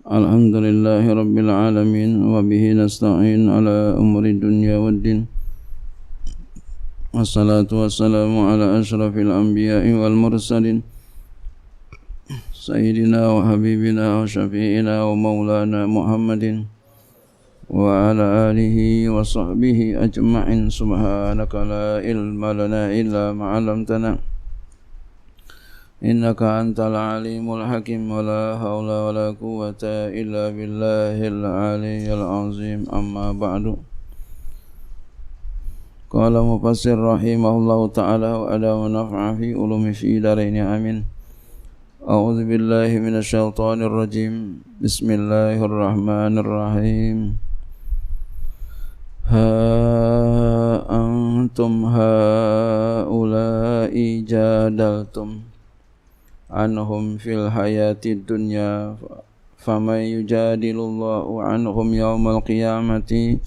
Alhamdulillahi Rabbil Alamin. Wa bihi nasta'in ala umuri dunya waddin. Wassalatu wassalamu ala ashrafil anbiya'i wal mursalin Sayyidina wa habibina wa syafi'ina wa maulana Muhammadin wa ala alihi wa sahbihi ajma'in. Subhanaka la ilma lana illa ma'alamtana innaka antal alimul hakim. Wa la hawla wa la quwwata illa billahil aliyyil azim. Amma ba'du. Qala mufassir rahimahullahu ta'ala wa ada wa naf'a fi ulumi fi daraini amin. A'udzu billahi minasy syaithanir rajim. Bismillahirrahmanirrahim. Ha antum haula'i jadaltum anhum fil hayatid dunya faman yujadilullahu anhum yawmal qiyamati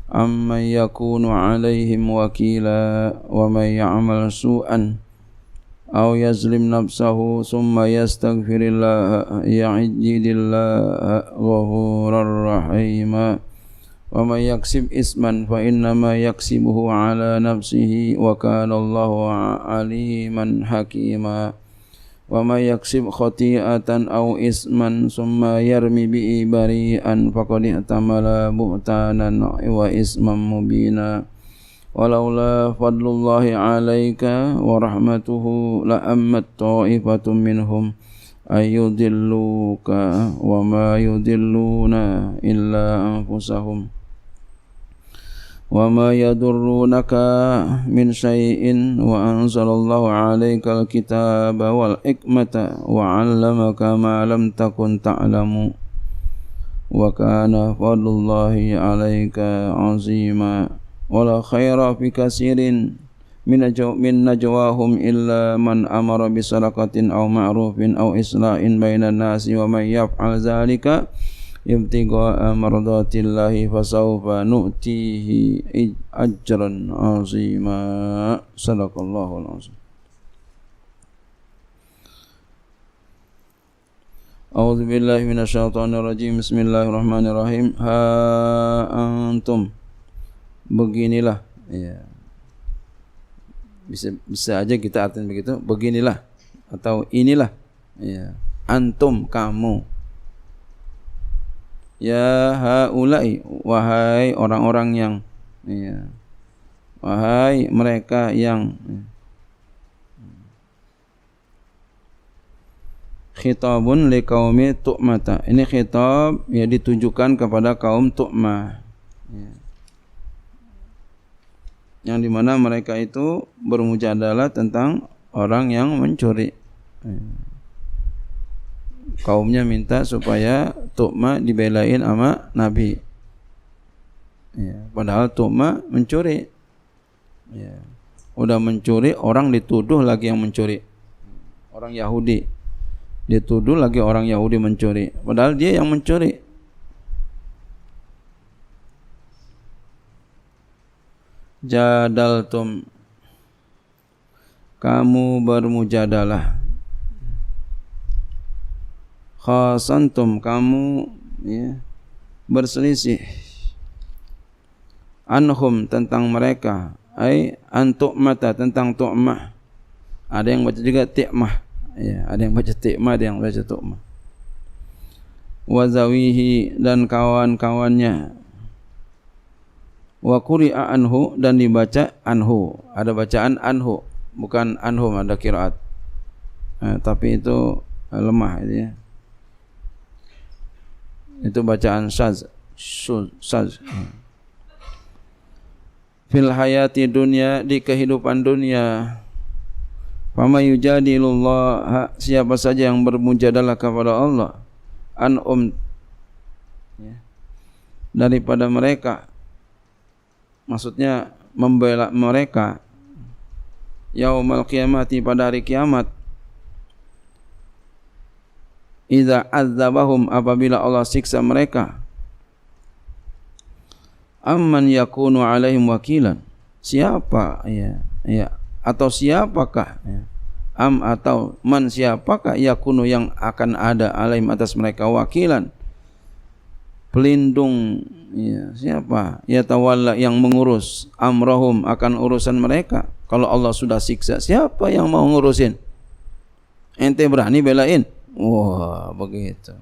amman yakunu alaihim wakila wa man ya'mal su'an aw yazlim nafsahu summa yastaghfirillaha ya'jidillaha ghafurar rahima wa man yaksib isman fa innama yaksibuhu ala nafsihi wa kana Allahu aliman hakima. Wa may yaksib khati'atan aw isman summa yarmi bihi bari'an faqad ihtamala buhtanan wa isman mubina. Walaula fadlullahi 'alaika wa rahmatuhu la ammat ta'ifatun minhum ayyudilluka wa ma yudilluna illa anfusahum wa ma yadurrunaka min syai'in wa anzalallahu 'alaikal kitaba wal hikmata wa 'allamaka ma lam takun ta'lamu wa kana fadlullahi 'alaika 'azima. Wala khaira fi katsirin min najwahum illa man amara bi sadaqatin aw ma'rufin aw islahin bainan nasi wa may yaf'al dzalika ibtigha'a mardatillahi fasawfa nu'tihi ajran 'azima. Sadaqallahul 'azim. A'udzu billahi minasy syaithanir rajim. Bismillahirrahmanirrahim. Ha antum, beginilah, ya. Bisa aja kita artikan begitu, beginilah atau inilah, ya. Antum, kamu. Ya haulai, wahai orang-orang yang, ya, wahai mereka yang, khitabun liqaumi tu'mata. Ini khitab ya ditujukan kepada kaum Tu'mah, ya, yang dimana mereka itu bermujadalah tentang orang yang mencuri, ya. Kaumnya minta supaya Tu'mah dibelain sama Nabi, ya, padahal Tu'mah mencuri, ya. Udah mencuri, orang dituduh lagi yang mencuri. Orang Yahudi dituduh lagi orang Yahudi mencuri, padahal dia yang mencuri. Jadaltum, kamu bermujadalah. Khasantum, kamu, ya, berselisih. Anhum, tentang mereka. Ai antu'mata, tentang Tu'mah. Ada yang baca juga Ti'mah, ya, ada yang baca Ti'mah, ada yang baca Tu'mah. Wazawihi, dan kawan-kawannya. Wa quri'a anhu, dan dibaca anhu. Ada bacaan anhu, bukan anhum, ada qiraat. Tapi itu lemah, itu, ya. Itu bacaan syaz. Fil hayati dunya, di kehidupan dunia. Fama yujadilullah, siapa saja yang bermujadalah kepada Allah, ya, daripada mereka, maksudnya membela mereka, yaumal qiyamati, pada hari kiamat. Idza adzabahum, apabila Allah siksa mereka. Amman yakunu alaihim wakilan, siapa, ya, atau siapakah, ya, atau man, siapakah yakunu yang akan ada alaihim atas mereka wakilan, pelindung, ya, siapa? Ya tawalla, yang mengurus amrahum, akan urusan mereka. Kalau Allah sudah siksa, siapa yang mau ngurusin? Ente berani belain? Wah, begitu.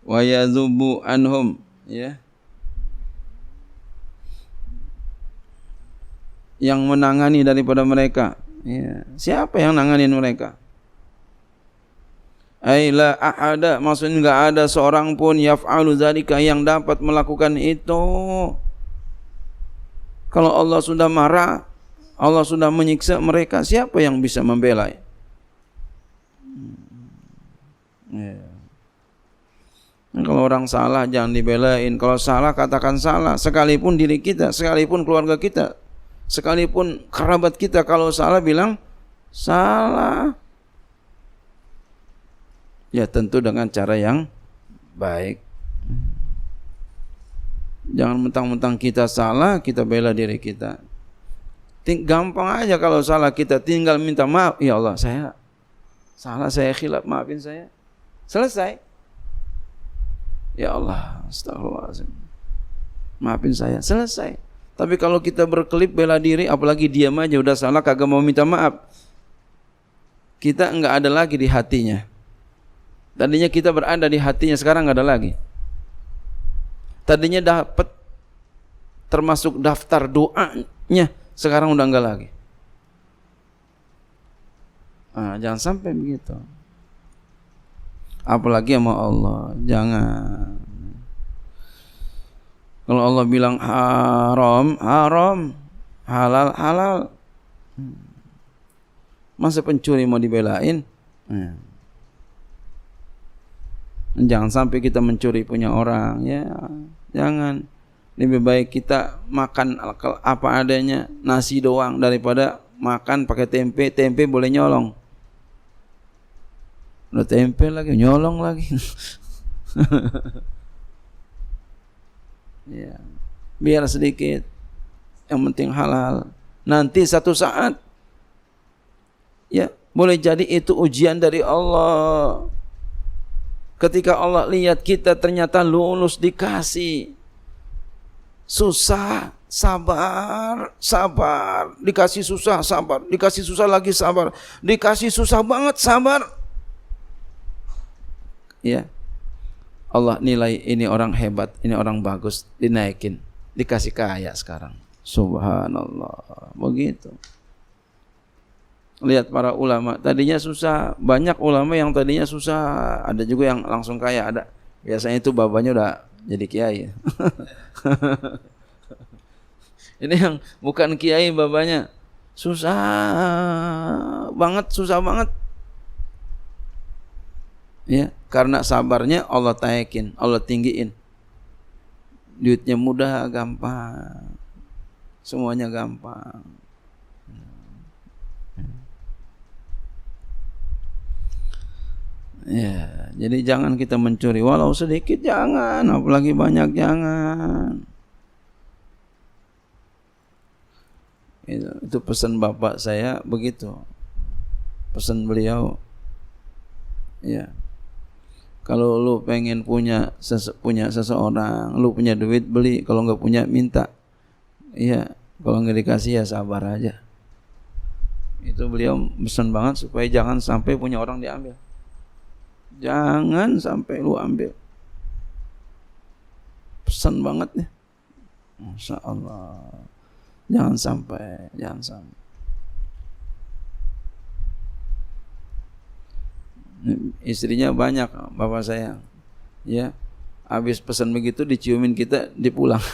Wa yadhubu anhum, ya, yang menangani daripada mereka, ya, siapa yang nanganin mereka? Ai la ahada, maksudnya enggak ada seorang pun yaf'alu dzalika, yang dapat melakukan itu. Kalau Allah sudah marah, Allah sudah menyiksa mereka, siapa yang bisa membela? Ya. Kalau orang salah jangan dibelain. Kalau salah katakan salah, sekalipun diri kita, sekalipun keluarga kita, sekalipun kerabat kita, kalau salah bilang salah. Ya tentu dengan cara yang baik. Jangan mentang-mentang kita salah kita bela diri kita. Gampang aja kalau salah kita tinggal minta maaf. Ya Allah, saya salah, saya khilaf, maafin saya. Selesai. Ya Allah, astagfirullahaladzim, maafin saya. Selesai. Tapi kalau kita berkelip bela diri, apalagi diam aja udah salah kagak mau minta maaf, kita enggak ada lagi di hatinya. Tadinya kita berada di hatinya, sekarang enggak ada lagi. Tadinya dapat termasuk daftar doanya, sekarang udah enggak lagi. Jangan sampai begitu. Apalagi sama Allah, jangan. Kalau Allah bilang haram, haram, halal, halal. Masa pencuri mau dibelain? Jangan sampai kita mencuri punya orang, ya. Jangan. Lebih baik kita makan apa adanya, nasi doang, daripada makan pakai tempe. Tempe boleh nyolong. Udah tempe lagi, nyolong lagi. Ya, biar sedikit, yang penting halal. Nanti satu saat, ya, boleh jadi itu ujian dari Allah. Ketika Allah lihat kita ternyata lulus, dikasih susah, sabar, sabar, dikasih susah, sabar, dikasih susah lagi, sabar, dikasih susah banget, sabar. Ya, Allah nilai ini orang hebat, ini orang bagus, dinaikin, dikasih kaya sekarang. Subhanallah, begitu. Lihat para ulama, tadinya susah. Banyak ulama yang tadinya susah, ada juga yang langsung kaya, ada. Biasanya itu babanya udah jadi kiai. Ini yang bukan kiai, babanya susah banget, susah banget. Ya, karena sabarnya Allah taikin, Allah tinggiin. Duitnya mudah, gampang. Semuanya gampang. Ya, jadi jangan kita mencuri, walau sedikit jangan, apalagi banyak jangan. Itu pesan bapak saya begitu. Pesan beliau. Ya. Kalau lu pengen punya seseorang, lu punya duit beli, kalau enggak punya minta. Iya, kalau enggak dikasih ya sabar aja. Itu beliau pesan banget supaya jangan sampai punya orang diambil. Jangan sampai lu ambil. Pesan banget nih. Masya Allah. Jangan sampai. Istrinya banyak, bapak saya, ya, habis pesan begitu diciumin kita, dipulang.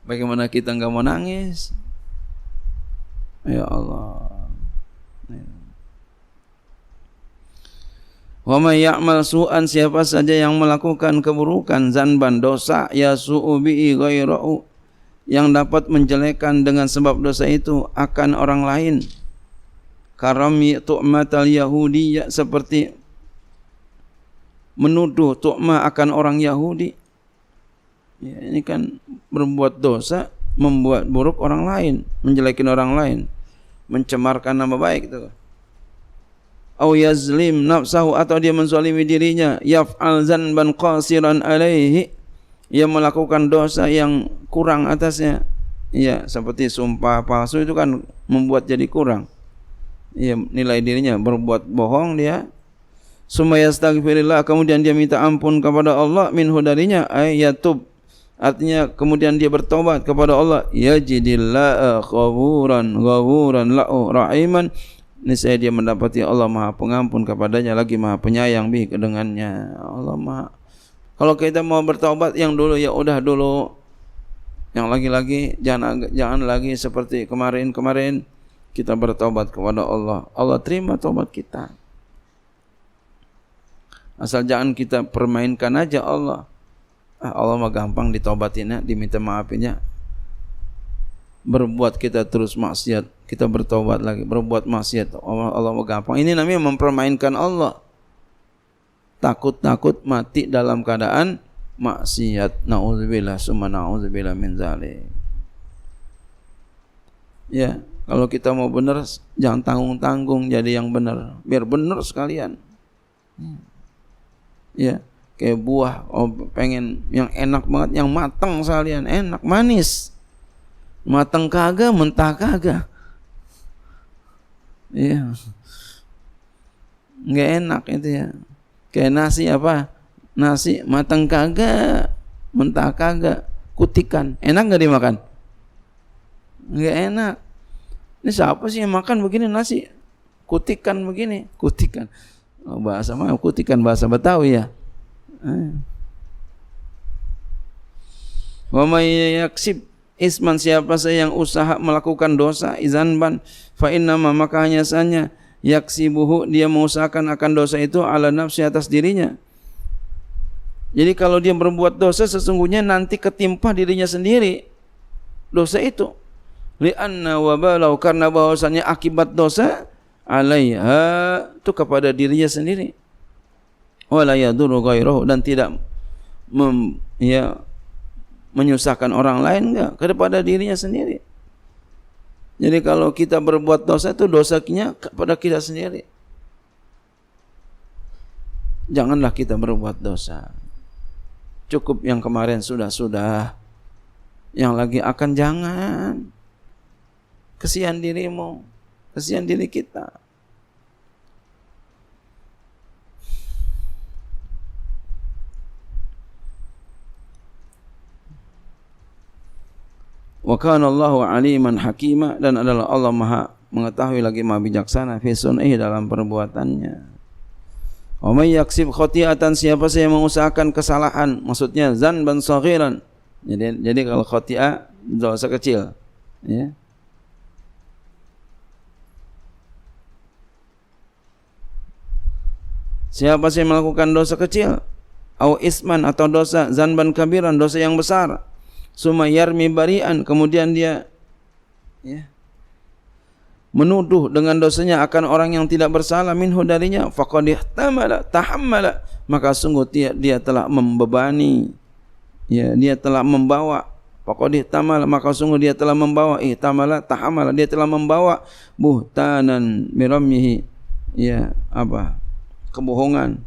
Bagaimana kita nggak mau nangis? Ya Allah. Wa may ya'mal su'an, siapa saja yang melakukan keburukan, zanban, dosa, yasu'u bihi ghairahu, yang dapat menjelekkan dengan sebab dosa itu akan orang lain. Karami tu'matal Yahudi, ya, seperti menuduh tu'mah akan orang Yahudi. Ya, ini kan berbuat dosa, membuat buruk orang lain, menjelekin orang lain, mencemarkan nama baik itu. au yazlim nafsahu, atau dia menzalimi dirinya, yaf'al zanban qasiran alaihi, ia melakukan dosa yang kurang atasnya. Ya, seperti sumpah palsu itu kan membuat jadi kurang. Ia nilai dirinya berbuat bohong dia. Summa yastaghfirillah, kemudian dia minta ampun kepada Allah, minhu darinya, ayatub, artinya kemudian dia bertobat kepada Allah, yajidillah ghafuran lahu rahiman, niscaya dia mendapati Allah Maha Pengampun kepadanya, lagi Maha Penyayang bihi dengannya. Allah Maha. Kalau kita mau bertobat yang dulu, ya udah dulu. Yang lagi-lagi jangan lagi seperti kemarin kita bertobat kepada Allah. Allah terima tobat kita. Asal jangan kita permainkan aja Allah. Allah mah gampang ditobatinnya, diminta maafinnya. Berbuat kita terus maksiat, kita bertobat lagi, berbuat maksiat, Allah mah gampang. Ini namanya mempermainkan Allah. Takut-takut mati dalam keadaan maksiat. Na'udzubillah summa na'udzubillah min zalik. Ya, kalau kita mau benar, jangan tanggung-tanggung jadi yang benar. Biar benar sekalian. Ya, kayak buah, pengen yang enak banget, yang matang sekalian, enak, manis. Matang kagak, mentah kagak. Iya. Enggak enak itu ya. Kayak nasi apa? Nasi matang kagak, mentah kagak, kutikan. Enak enggak dimakan? Enggak enak. Ini siapa sih yang makan begini nasi? Kutikan begini, kutikan. Oh, bahasa mah kutikan, bahasa Betawi ya. Wa may yaksib isman, siapa saja yang usaha melakukan dosa, izanban fa innama, maka hanya saja yaksibuhu, dia mengusahakan akan dosa itu ala nafsi, atas dirinya. Jadi kalau dia berbuat dosa, sesungguhnya nanti ketimpa dirinya sendiri dosa itu. Li'anna wabalau, karena bahwasanya akibat dosa alaiha, itu kepada dirinya sendiri. Wala yadurru ghairahu, dan tidak menyusahkan orang lain, enggak, kepada dirinya sendiri. Jadi kalau kita berbuat dosa, itu dosanya kepada kita sendiri. Janganlah kita berbuat dosa. Cukup yang kemarin sudah. Yang lagi akan jangan. Kesian dirimu, kesian diri kita. Wa kana Allahu aliman hakima, dan adalah Allah Maha mengetahui lagi Maha bijaksana fi sun'ihi, dalam perbuatannya. Wa may yaksib khati'atan, siapa saja yang mengusahakan kesalahan, maksudnya zanban saghiran. Jadi kalau khati'ah dosa kecil, ya. Siapa saja yang melakukan dosa kecil, au isman, atau dosa zanban kabiran, dosa yang besar, summa yarmi bari'an, kemudian dia menuduh dengan dosanya akan orang yang tidak bersalah, minhu darinya, faqad tahammala, maka sungguh dia telah membebani, ya, dia telah membawa, faqad ihtamala, maka sungguh dia telah membawa, ihtamala tahammala, dia telah membawa buhtanan mirammihi, ya, apa, kebohongan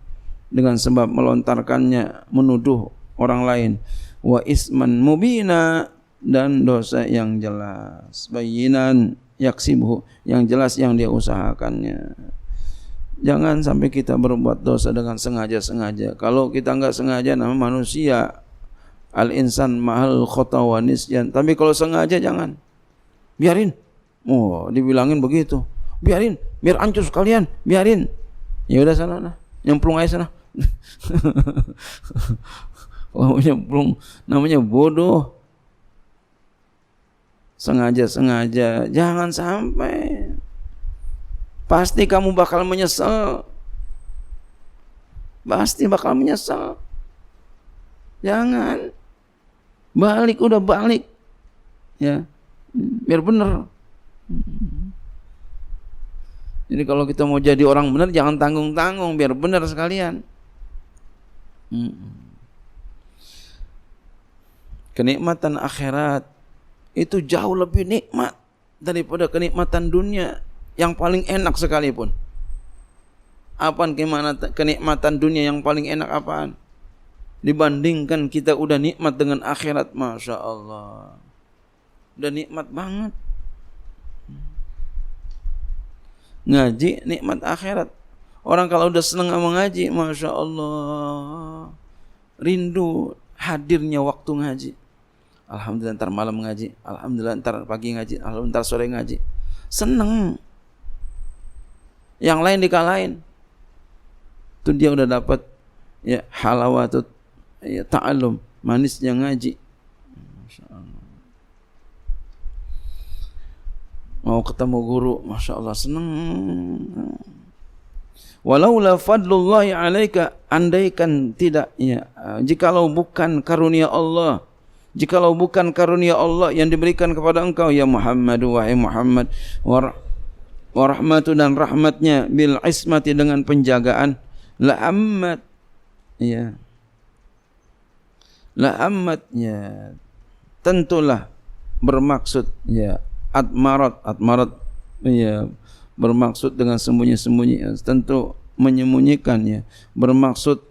dengan sebab melontarkannya, menuduh orang lain, wa isman mubina, dan dosa yang jelas, bayinan yaksibuhu, yang jelas yang dia usahakannya. Jangan sampai kita berbuat dosa dengan sengaja-sengaja. Kalau kita enggak sengaja, nama manusia, al-insan mahal khata wa nisyan. Tapi kalau sengaja jangan. Biarin. Oh, dibilangin begitu. Biarin, biar hancur sekalian, biarin. Ya udah sana nah, nyemplung aja sana. Oh, nyemplung, namanya bodoh. Sengaja-sengaja, jangan sampai. Pasti kamu bakal menyesal. Pasti bakal menyesal. Jangan. Balik, udah balik. Ya, biar benar. Jadi kalau kita mau jadi orang benar, jangan tanggung-tanggung, biar benar sekalian. Kenikmatan akhirat itu jauh lebih nikmat daripada kenikmatan dunia yang paling enak sekalipun. Apaan kenikmatan dunia yang paling enak apaan? Dibandingkan kita udah nikmat dengan akhirat, Masya Allah. Udah nikmat banget. Ngaji nikmat akhirat. Orang kalau udah senang sama ngaji, Masya Allah, rindu hadirnya waktu ngaji. Alhamdulillah ntar malam ngaji, alhamdulillah ntar pagi ngaji, alhamdulillah ntar sore ngaji. Seneng. Yang lain dikalahin. Itu dia udah dapat ya halawatut ya ta'allum, manisnya ngaji. Masya Allah. Mau ketemu guru, Masya Allah seneng. Walaula fadlullahi alaika, andaikan tidak ya, jikalau bukan karunia Allah, jikalau bukan karunia Allah yang diberikan kepada engkau ya Muhammad, wahai Muhammad, wa rahmatu dan rahmatnya bil ismati dengan penjagaan, la ammat ya, la ammat ya, tentulah bermaksud ya, atmarat ya, bermaksud dengan sembunyi-sembunyi, tentu menyembunyikan ya, bermaksud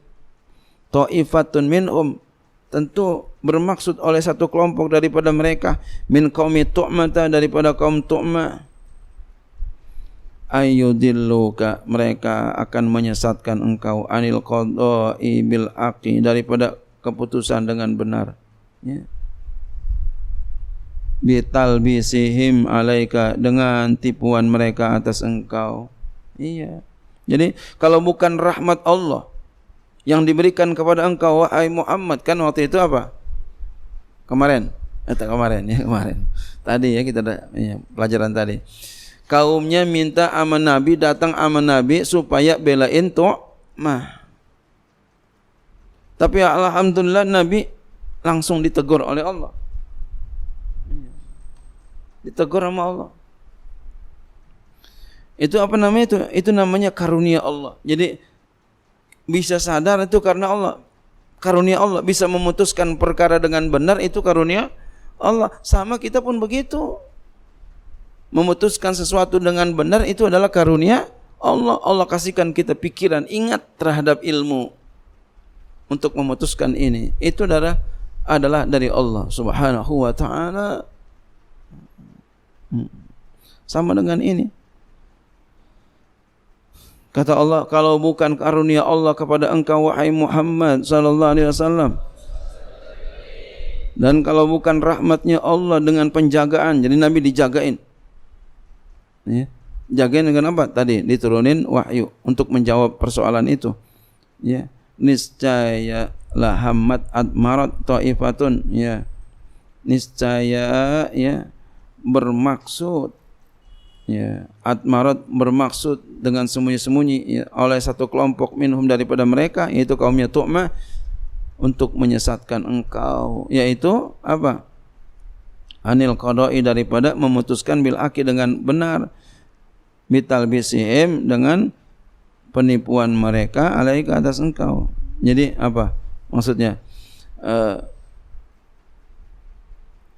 ta'ifatun minhum, tentu bermaksud oleh satu kelompok daripada mereka, min qaumi tu'mata, daripada kaum tu'ma, ayyudilluka, mereka akan menyesatkan engkau, anil qada'i bil aqi, daripada keputusan dengan benar ya, bitalbisihim alaika, dengan tipuan mereka atas engkau. Iya. Jadi kalau bukan rahmat Allah yang diberikan kepada engkau wahai Muhammad, kan waktu itu apa? Kemarin. Kemarin. Tadi ya kita ada ya, pelajaran tadi. Kaumnya minta sama Nabi, datang sama Nabi supaya belain Tu'mah. Tapi alhamdulillah Nabi langsung ditegur oleh Allah. Ditegur sama Allah. Itu apa namanya itu? Itu namanya karunia Allah. Jadi bisa sadar itu karena Allah. Karunia Allah, bisa memutuskan perkara dengan benar, itu karunia Allah. Sama kita pun begitu. Memutuskan sesuatu dengan benar itu adalah karunia Allah. Allah kasihkan kita pikiran ingat terhadap ilmu untuk memutuskan ini. Itu adalah dari Allah Subhanahu wa ta'ala. Sama dengan ini. Kata Allah, kalau bukan karunia Allah kepada engkau wahai Muhammad sallallahu alaihi wasallam, dan kalau bukan rahmatnya Allah dengan penjagaan, jadi Nabi dijagain. Ya. Jagain dengan apa? Tadi diturunin wahyu untuk menjawab persoalan itu. Ya, niscaya lahammat admarat taifatun ya. Niscaya ya bermaksud ya, atmarat bermaksud dengan sembunyi-sembunyi ya, oleh satu kelompok minhum daripada mereka, yaitu kaumnya Tu'mah, untuk menyesatkan engkau, yaitu apa? Anil qada'i, daripada memutuskan bil aqi dengan benar, bitalbisihim, dengan penipuan mereka alaika atas engkau. Jadi apa maksudnya?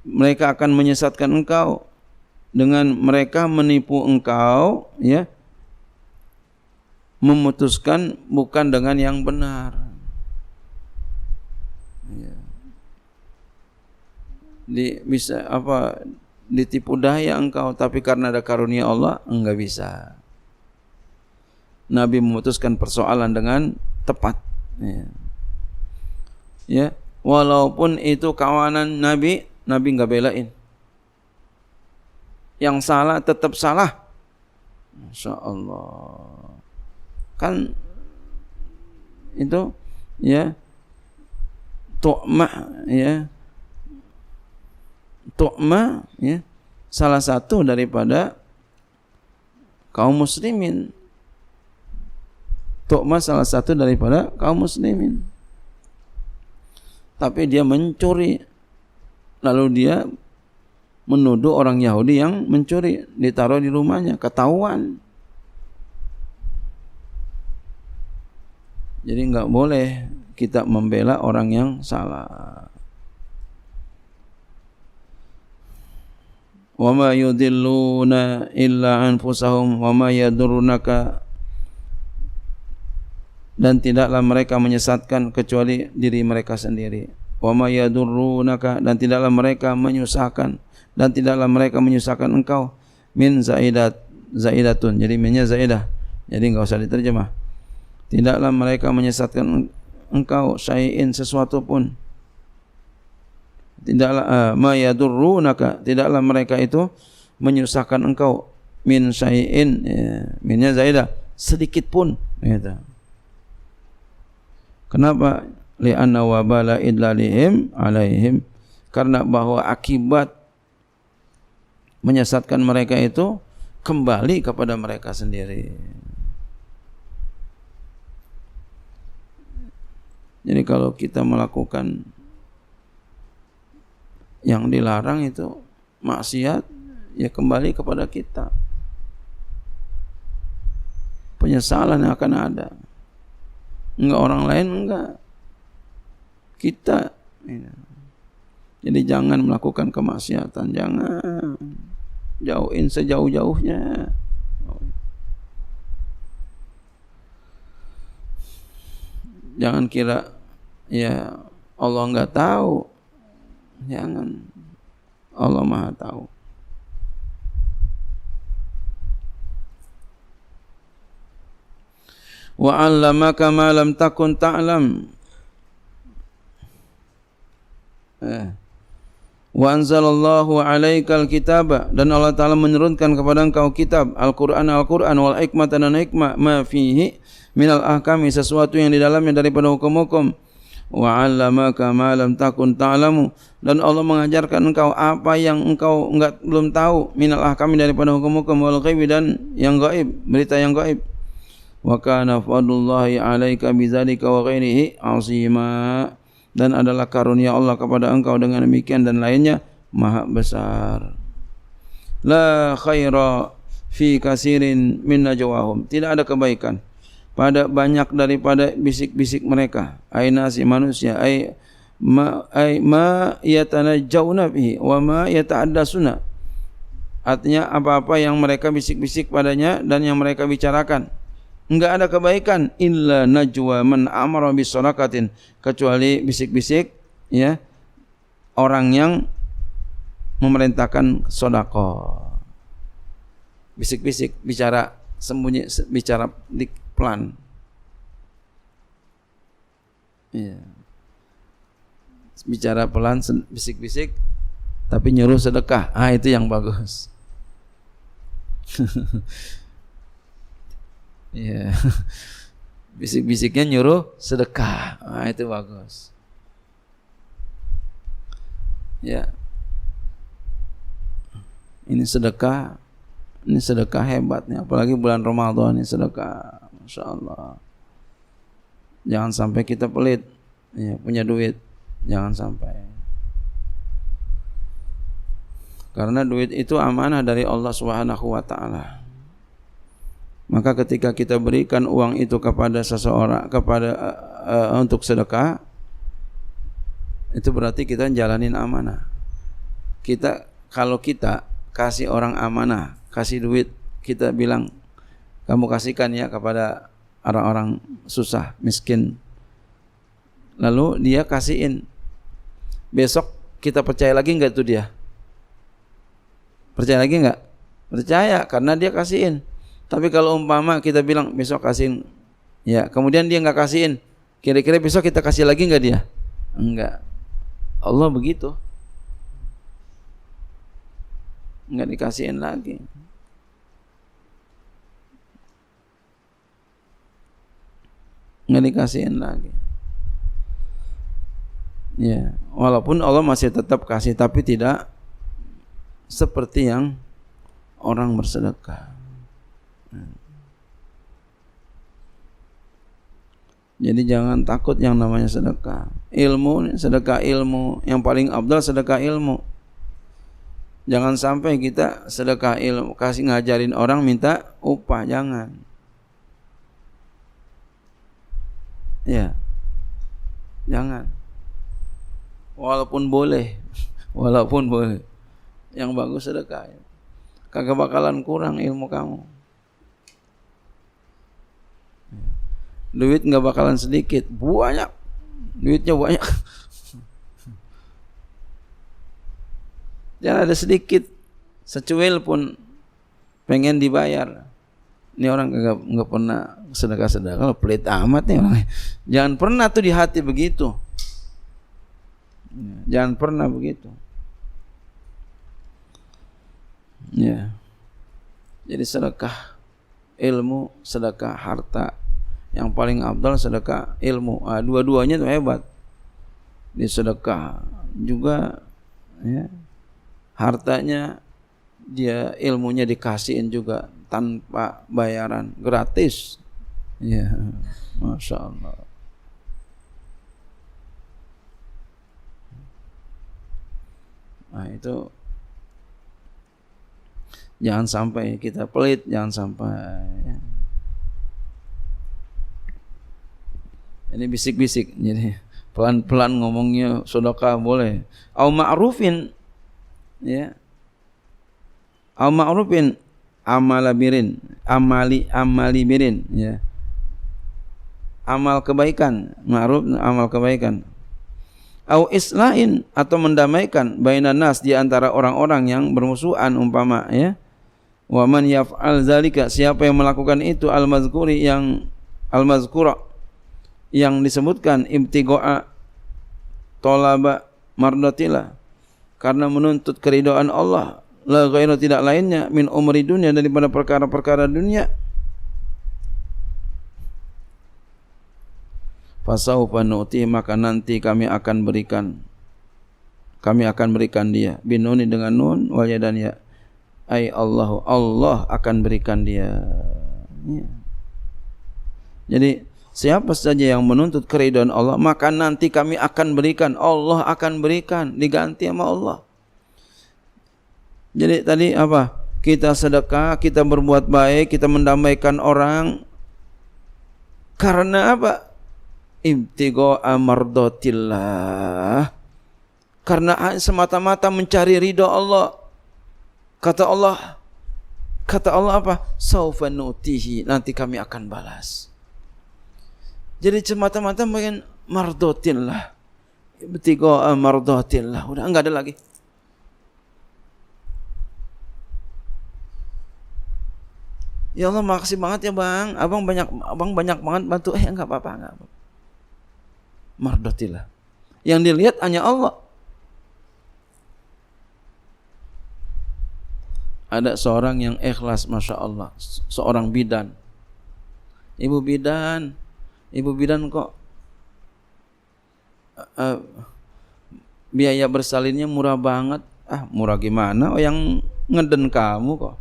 Mereka akan menyesatkan engkau dengan mereka menipu engkau ya, memutuskan bukan dengan yang benar ya. Bisa apa, ditipu daya engkau, tapi karena ada karunia Allah enggak bisa. Nabi memutuskan persoalan dengan tepat ya. Ya, walaupun itu kawanan Nabi enggak belain. Yang salah tetap salah. Masya Allah. Kan itu ya, Tu'mah ya. Tu'mah ya, salah satu daripada kaum muslimin. Tu'mah salah satu daripada kaum muslimin. Tapi dia mencuri. Lalu dia menuduh orang Yahudi yang mencuri, ditaruh di rumahnya, ketahuan. Jadi enggak boleh kita membela orang yang salah. Wa ma yudilluna illa anfusahum wa ma yadurunaka dan tidaklah mereka menyesatkan kecuali diri mereka sendiri. Wa ma yadurrunaka, dan tidaklah mereka menyusahkan, dan tidaklah mereka menyusahkan engkau. Min zaidatun, jadi minnya zaidah, jadi enggak usah diterjemah. Tidaklah mereka menyesatkan engkau syai'in, sesuatu pun. Tidaklah ma yadurrunaka, tidaklah mereka itu menyusahkan engkau. Min syai'in, ya, minnya zaidah, sedikit pun, gitu. Kenapa? Li'anna wabala idlalihim alaihim, karena bahwa akibat menyesatkan mereka itu kembali kepada mereka sendiri. Jadi kalau kita melakukan yang dilarang itu maksiat, ya kembali kepada kita. Penyesalan yang akan ada. Enggak orang lain, enggak. Kita. Jadi jangan melakukan kemaksiatan, jangan. Jauhin sejauh-jauhnya. Jangan kira ya Allah enggak tahu. Jangan. Allah Maha tahu. Wa 'allamaka ma lam takun ta'lam. Wa anzalallahu 'alaikal kitaba, dan Allah Ta'ala menurunkan kepada engkau kitab Al-Qur'an wal hikmah, dan hikmah ma fihi minal ahkami, sesuatu yang di dalamnya daripada hukum-hukum. Wa 'allamaka ma lam takun ta'lamu, dan Allah mengajarkan engkau apa yang engkau belum tahu, minal ahkami, daripada hukum-hukum, wal ghaibi, dan yang gaib, berita yang gaib. Wa kana fadlullahi 'alaika bidzalika wa ghairihi 'azima, dan adalah karunia Allah kepada engkau dengan demikian dan lainnya maha besar. La khaira fi katsirin min najwahum, tidak ada kebaikan pada banyak daripada bisik-bisik mereka. Aina si manusia, ai ma yatanajjauna bihi wa ma yata'addasuna, artinya apa-apa yang mereka bisik-bisik padanya dan yang mereka bicarakan. Enggak ada kebaikan illa najwa man amara bisadaqatin, kecuali bisik-bisik ya orang yang memerintahkan sedekah. Bisik-bisik, bicara sembunyi, bicara pelan. Iya. Bicara pelan, bisik-bisik tapi nyuruh sedekah. Ah, itu yang bagus. Ya, bisik-bisiknya nyuruh sedekah, nah, itu bagus. Ya, ini sedekah hebatnya, apalagi bulan Ramadan ini sedekah, Masya Allah. Jangan sampai kita pelit, ya, punya duit, jangan sampai. Karena duit itu amanah dari Allah Subhanahu wa Ta'ala. Maka ketika kita berikan uang itu kepada seseorang, untuk sedekah, itu berarti kita jalanin amanah. Kalau kita kasih orang amanah, kasih duit, kita bilang kamu kasihkan ya kepada orang-orang susah, miskin. Lalu dia kasihin. Besok kita percaya lagi enggak itu dia? Percaya lagi enggak? Percaya, karena dia kasihin. Tapi kalau umpama kita bilang besok kasihin, ya kemudian dia enggak kasihin, kira-kira besok kita kasih lagi enggak dia? Enggak. Allah begitu. Enggak dikasihin lagi. Enggak dikasihin lagi. Ya, walaupun Allah masih tetap kasih, tapi tidak seperti yang orang bersedekah. Jadi jangan takut yang namanya sedekah. Sedekah ilmu, yang paling afdal sedekah ilmu. Jangan sampai kita sedekah ilmu, kasih ngajarin orang minta upah, jangan. Ya. Jangan. Walaupun boleh. Yang bagus sedekah. Kagak bakalan kurang ilmu kamu. duit nggak bakalan sedikit, banyak, duitnya banyak. Jangan ada sedikit, secuil pun pengen dibayar. Ini orang nggak pernah sedekah, pelit amat nih orang. Jangan pernah tuh di hati begitu. Jangan pernah begitu. Ya. Jadi sedekah ilmu, sedekah harta, yang paling afdal sedekah ilmu. Dua-duanya itu hebat. Di sedekah juga, ya, hartanya dia ilmunya dikasihin juga tanpa bayaran, gratis. Ya, masya Allah. Nah itu jangan sampai kita pelit, jangan sampai. Ya. Ini bisik-bisik, jadi pelan-pelan ngomongnya. Sedekah boleh. Au ma'rufin, ya. Au ma'rufin amalabirin, amali birin, ya. Amal kebaikan, ma'ruf amal kebaikan. Au islahin, atau mendamaikan bainan nas, di antara orang-orang yang bermusuhan umpama, ya. Wa man yaf'al zalika, siapa yang melakukan itu, al-mazkuri, yang al-mazkura, yang disebutkan, ibtigo'a tolaba mardatillah, karena menuntut keridhaan Allah, la ghairu, tidak lainnya, min umri dunia, daripada perkara-perkara dunia, fasaufa nu'ti, maka nanti kami akan berikan dia, binuni dengan nun, wal ya dan ya, ay Allahu, Allah akan berikan dia. Ya. Jadi siapa saja yang menuntut keridhaan Allah, maka nanti kami akan berikan, Allah akan berikan, diganti sama Allah. Jadi tadi apa? Kita sedekah, kita berbuat baik, kita mendamaikan orang, karena apa? Ibtigha'a mardatillah, karena semata-mata mencari ridha Allah. Kata Allah apa? Saufa nu'tihi, nanti kami akan balas. Jadi semata-mata pengen mardatillah, ibtigha'a mardatillah, udah enggak ada lagi. Ya Allah, makasih banget ya Bang, abang banyak banget bantu. Enggak apa-apa. Mardatillah, yang dilihat hanya Allah. Ada seorang yang ikhlas, masya Allah, seorang bidan. Ibu bidan kok biaya bersalinnya murah banget. Murah gimana? Oh, yang ngeden kamu kok.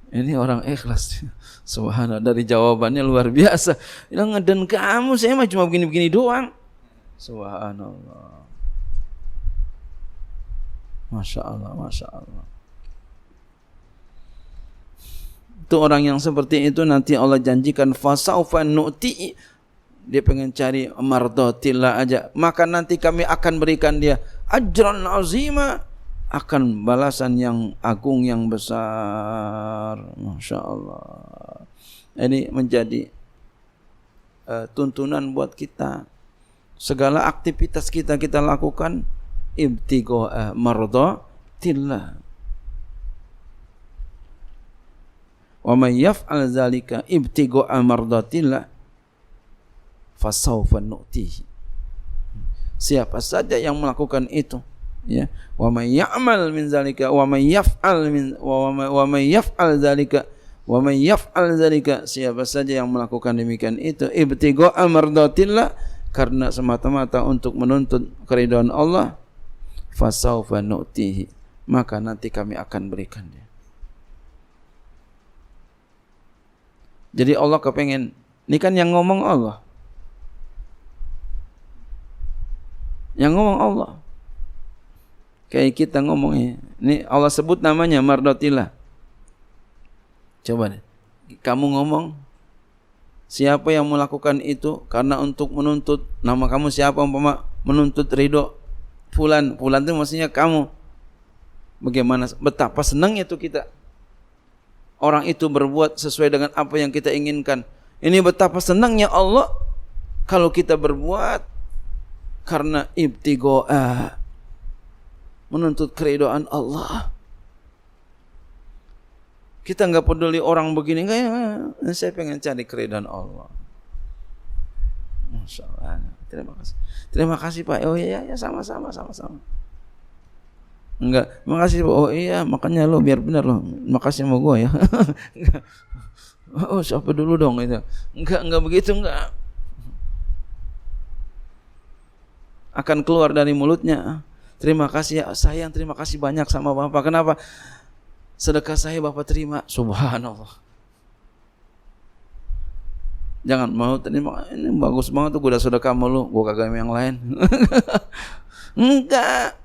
Ini orang ikhlas. Subhanallah, dari jawabannya luar biasa. Yang ngeden kamu, saya mah cuma begini-begini doang. Subhanallah. Masya Allah. Itu orang yang seperti itu nanti Allah janjikan fasaufa nu'ti, dia pengen cari mardatillah aja, maka nanti kami akan berikan dia ajran azima, akan balasan yang agung, yang besar. Masya Allah. Ini menjadi tuntunan buat kita. Segala aktivitas kita lakukan ibtigha'a mardatillah. Wa may yaf'al dzalika ibtigha'a mardatillah fasawfa nu'tihi. Siapa saja yang melakukan itu, ya, wa may ya'mal min dzalika wa may yaf'al dzalika, siapa saja yang melakukan demikian itu, ibtigha'a mardatillah, karena semata-mata untuk menuntut keridhaan Allah, fasaufa nu'tihi, maka nanti kami akan berikan dia. Jadi Allah kepengen, ini kan yang ngomong Allah, yang ngomong Allah, kayak kita ngomongnya. Ini Allah sebut namanya mardatillah. Coba deh, kamu ngomong, siapa yang melakukan itu karena untuk menuntut, nama kamu siapa, umpama menuntut ridho fulan itu maksudnya kamu. Bagaimana, betapa senangnya itu kita. orang itu berbuat sesuai dengan apa yang kita inginkan. Ini betapa senangnya Allah kalau kita berbuat karena ibtigha, menuntut keridhaan Allah. Kita enggak peduli orang begini, enggak ya, saya pengen cari keridhaan Allah. Masya Allah. Terima kasih Pak. Oh iya ya, sama-sama. Enggak, makasih Pak. Oh iya, makanya lo biar benar lo. Makasih sama gua ya. Oh, siapa dulu dong itu. Enggak begitu, enggak. Akan keluar dari mulutnya, terima kasih ya, sayang, terima kasih banyak sama Bapak. Kenapa? Sedekah saya Bapak terima. Subhanallah. Jangan mau terima, ini bagus banget tuh, gue udah sedekah sama lu, gue kagak yang lain. Enggak.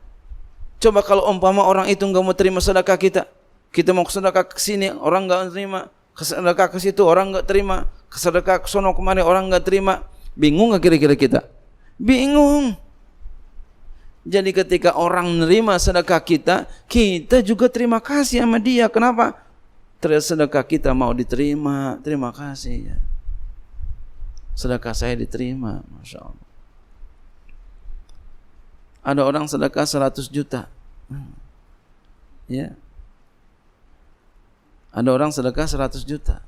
Coba kalau umpama orang itu enggak mau terima sedekah kita mau sedekah ke sini, orang enggak terima, sedekah ke situ orang enggak terima, sedekah ke sono kemari orang enggak terima. Bingung enggak kira-kira kita? Bingung. Jadi ketika orang menerima sedekah kita juga terima kasih sama dia. Kenapa? Sedekah kita mau diterima, terima kasih ya. Sedekah saya diterima, Masya Allah. Ada orang sedekah 100 juta. Ya. Ada orang sedekah 100 juta.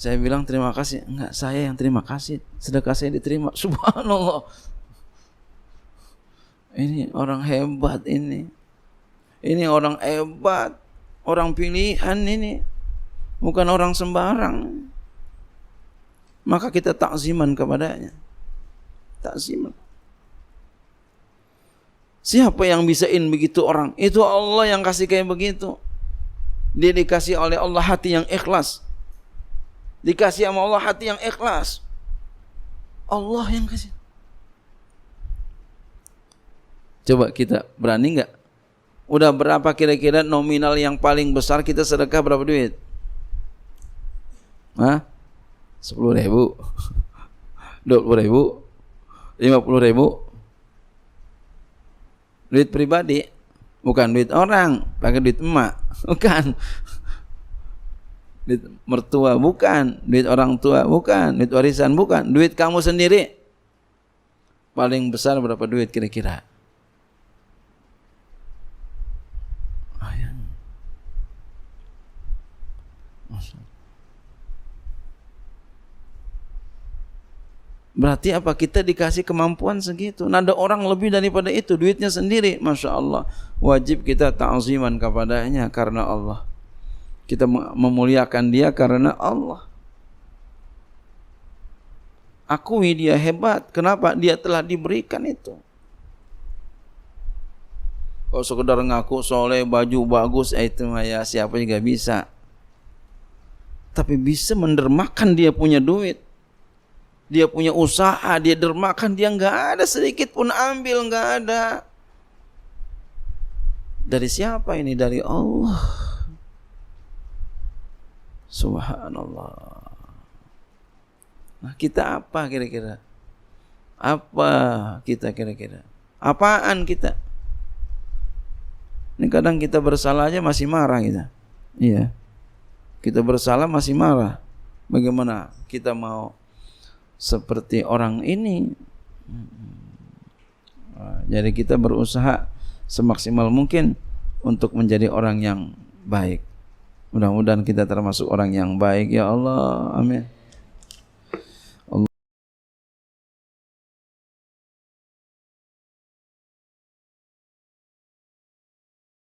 Saya bilang terima kasih. Enggak, saya yang terima kasih. Sedekah saya diterima. Subhanallah. Ini orang hebat ini. Ini orang hebat. Orang pilihan ini. Bukan orang sembarang. Maka kita takziman kepadanya. Takziman. Siapa yang bisain begitu orang? Itu Allah yang kasih kayak begitu. Dia dikasih oleh Allah hati yang ikhlas. Dikasih sama Allah hati yang ikhlas. Allah yang kasih. Coba kita berani enggak? Udah berapa kira-kira nominal yang paling besar kita sedekah berapa duit? Hah? 10.000, 20.000, 50.000. Duit pribadi, bukan duit orang, pakai duit emak, bukan. Duit mertua, bukan. Duit orang tua, bukan. Duit warisan, bukan. Duit kamu sendiri. Paling besar berapa duit kira-kira? Berarti apa? Kita dikasih kemampuan segitu. Nah, ada orang lebih daripada itu, duitnya sendiri. Masya Allah. Wajib kita ta'ziman kepadanya karena Allah. Kita memuliakan dia karena Allah. Akui dia hebat. Kenapa? Dia telah diberikan itu. Kalau sekedar ngaku soleh, baju bagus, itu ya siapa juga bisa. Tapi bisa mendermakan dia punya duit. Dia punya usaha, dia dermakan, dia enggak ada sedikit pun ambil, enggak ada. Dari siapa ini? Dari Allah. Subhanallah. Nah, kita apa kira-kira? Apa kita kira-kira? Apaan kita? Ini kadang kita bersalah aja masih marah kita. Iya. Kita bersalah masih marah. Bagaimana kita mau seperti orang ini? Jadi kita berusaha semaksimal mungkin untuk menjadi orang yang baik. Mudah-mudahan kita termasuk orang yang baik ya Allah. Amin.